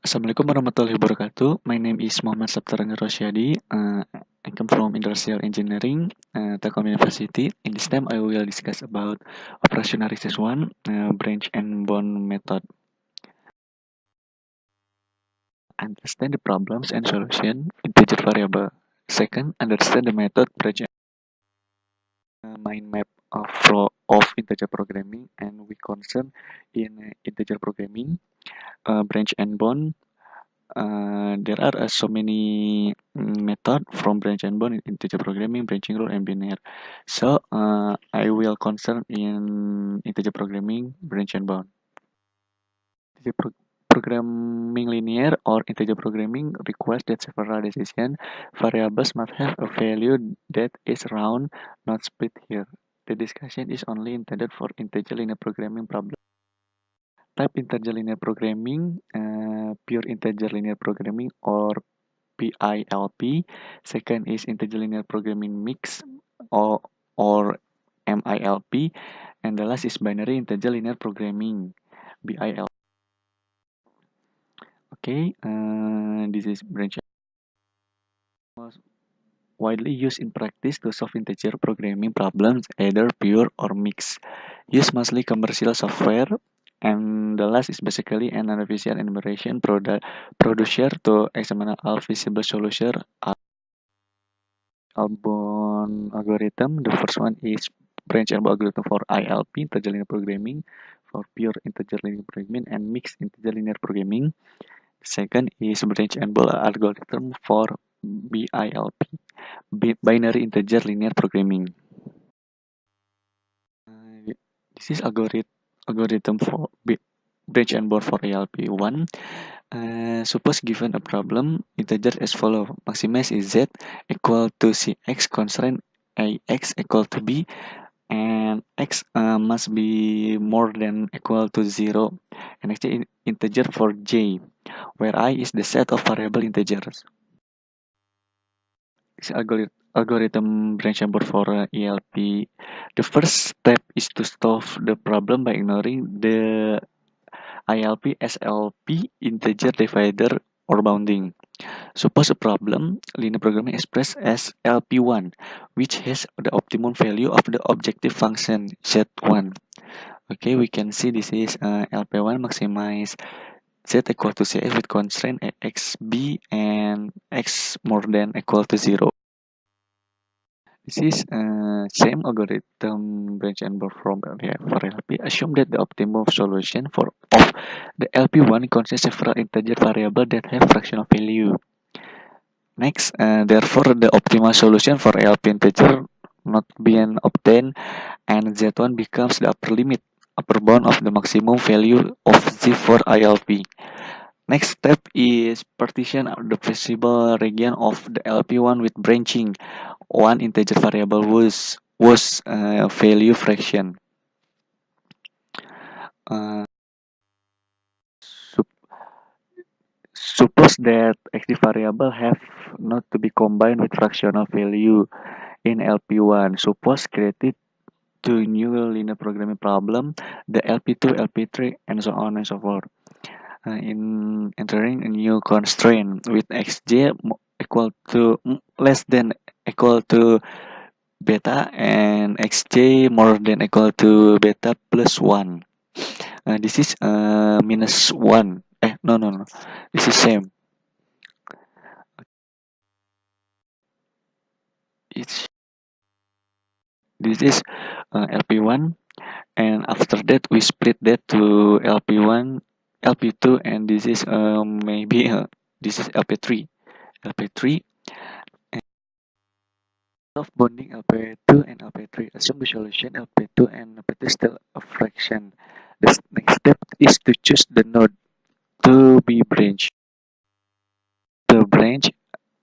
Assalamualaikum warahmatullahi wabarakatuh. My name is Muhammad Sapta Rosyadi. I come from Industrial Engineering, Telkom University. In this time, I will discuss about operational research 1, branch and bond method. Understand the problems and solution, integer variable. Second, understand the method, branch and mind map of integer programming, and we concern in integer programming, branch and bond. There are so many method from branch and bond in integer programming, branching rule, and binary. So I will concern in integer programming, branch and bond. Integer programming linear or integer programming requires that several decision variables must have a value that is round, not split here. The discussion is only intended for integer linear programming problem. Type integer linear programming, pure integer linear programming or PILP. Second is integer linear programming mix or MILP. And the last is binary integer linear programming, BILP. Okay, this is branch widely used in practice to solve integer programming problems, either pure or mixed. Use mostly commercial software, and the last is basically an artificial enumeration producer to examine all feasible solution Albon algorithm. The first one is branch and algorithm for ILP, integer linear programming, for pure integer linear programming and mixed integer linear programming. Second is branch and ball algorithm for BILP, binary integer linear programming. This is algorithm for branch and ball for ILP. One, suppose given a problem, integer as follow: maximize is z equal to cx, constraint ax equal to b, and x must be more than equal to 0, and next integer for j, where I is the set of variable integers. This algorithm branch and for ELP. The first step is to solve the problem by ignoring the ILP, SLP, integer divider or bounding. Suppose a problem, linear programming expressed as LP1, which has the optimum value of the objective function Z1. Okay, we can see this is LP1 maximize Z equal to CX with constraint XB and X more than equal to 0. This is same algorithm branch and perform for LP. Assume that the optimum solution for of the LP1 contains several integer variables that have fractional value. Next, therefore, the optimal solution for LP integer not being obtained, and Z1 becomes the upper bound of the maximum value of Z for ILP. Next step is partition the visible region of the LP1 with branching. One integer variable was value fraction. Uh, Suppose that active variable have not to be combined with fractional value in LP1. Suppose created two new linear programming problem, the LP2, LP3, and so on and so forth. In entering a new constraint with xj equal to less than equal to beta and xj more than equal to beta plus 1. This is minus 1. No. This is same. This is LP1, and after that we split that to LP1, LP2, and this is maybe this is LP3. LP3 and of bonding LP2 and LP3. Assume the solution LP2 and LP3 still a fraction. The next step is to choose the node to be branched. The branch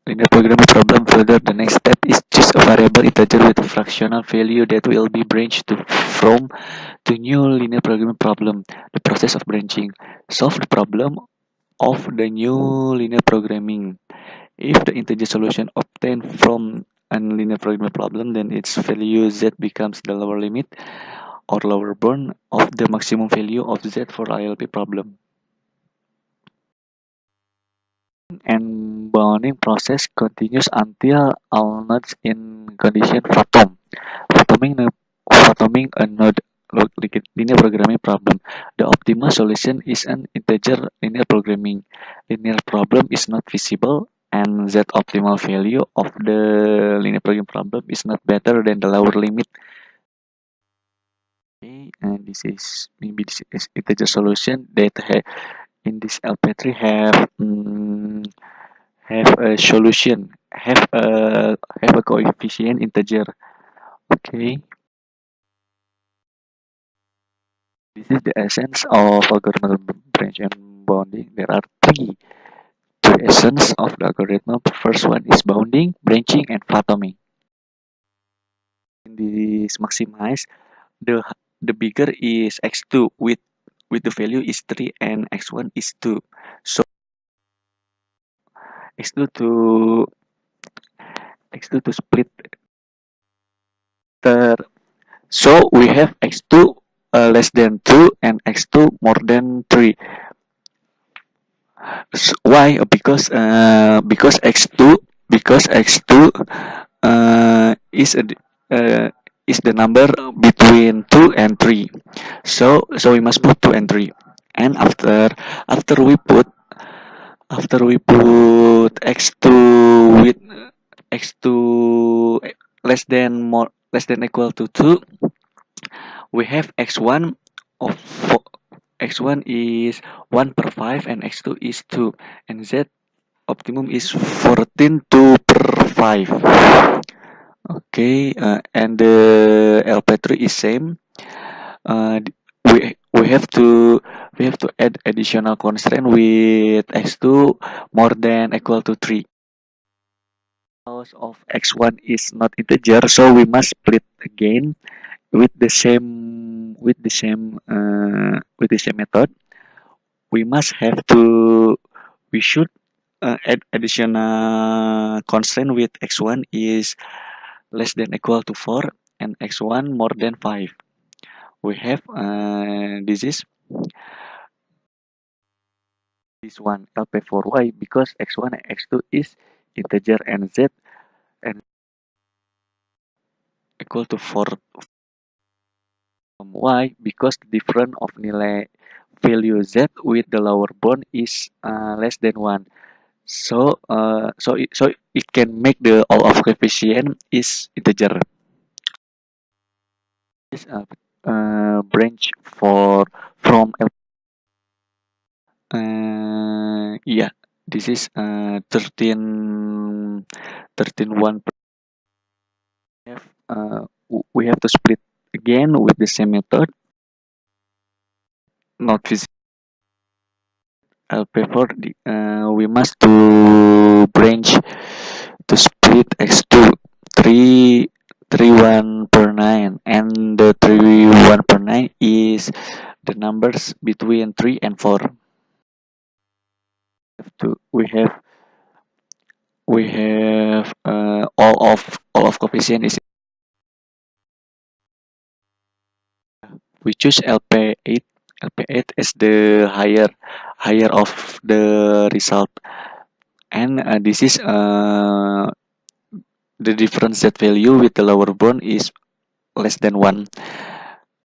linear programming problem further, the next step is choose a variable integer with a fractional value that will be branched from to new linear programming problem. The process of branching. Solve the problem of the new linear programming. If the integer solution obtained from a linear programming problem, then its value z becomes the lower limit or lower bound of the maximum value of z for ILP problem. and bounding process continues until all nodes in condition fathom. Fathoming a node linear programming problem. The optimal solution is an integer linear programming. Linear problem is not feasible, and that optimal value of the linear programming problem is not better than the lower limit. Okay, and this is integer solution that in this LP3 have a solution, have a coefficient integer. Okay, this is the essence of algorithmal branch and bounding. There are three essence of the algorithm. First one is bounding, branching, and fathoming. In this maximize, the the bigger is x2 with the value is 3 and x1 is 2. So x2 to x2 to split the. So we have x2 less than 2 and x2 more than 3. Why? Because x2 uh, is the number between 2 and 3. So we must put 2 and 3. And after we put x2 with x2 less than equal to 2, we have x1 of x1 is 1 per 5 and x2 is 2, and z optimum is 14 2 per 5. Okay, and the LP3 is same. We have to add additional constraint with x2 more than equal to 3. Because of x1 is not integer, so we must split again with the same method. We must have to we should add additional constraint with x1 is less than equal to 4 and x1 more than 5. We have this one LP4y because x1 and x2 is integer and z and equal to 4 from y because the difference of nilai value z with the lower bound is less than 1. So it can make the all of coefficient is integer. This branch for from yeah, this is 13 1. We have to split again with the same method. Not physical paper. We must to branch to split x2 3 1 per 9, and the 3 1 per 9 is the numbers between 3 and 4. We have all of coefficient is. We choose LP8 as the higher of the result, and this is the difference set value with the lower bound is less than 1.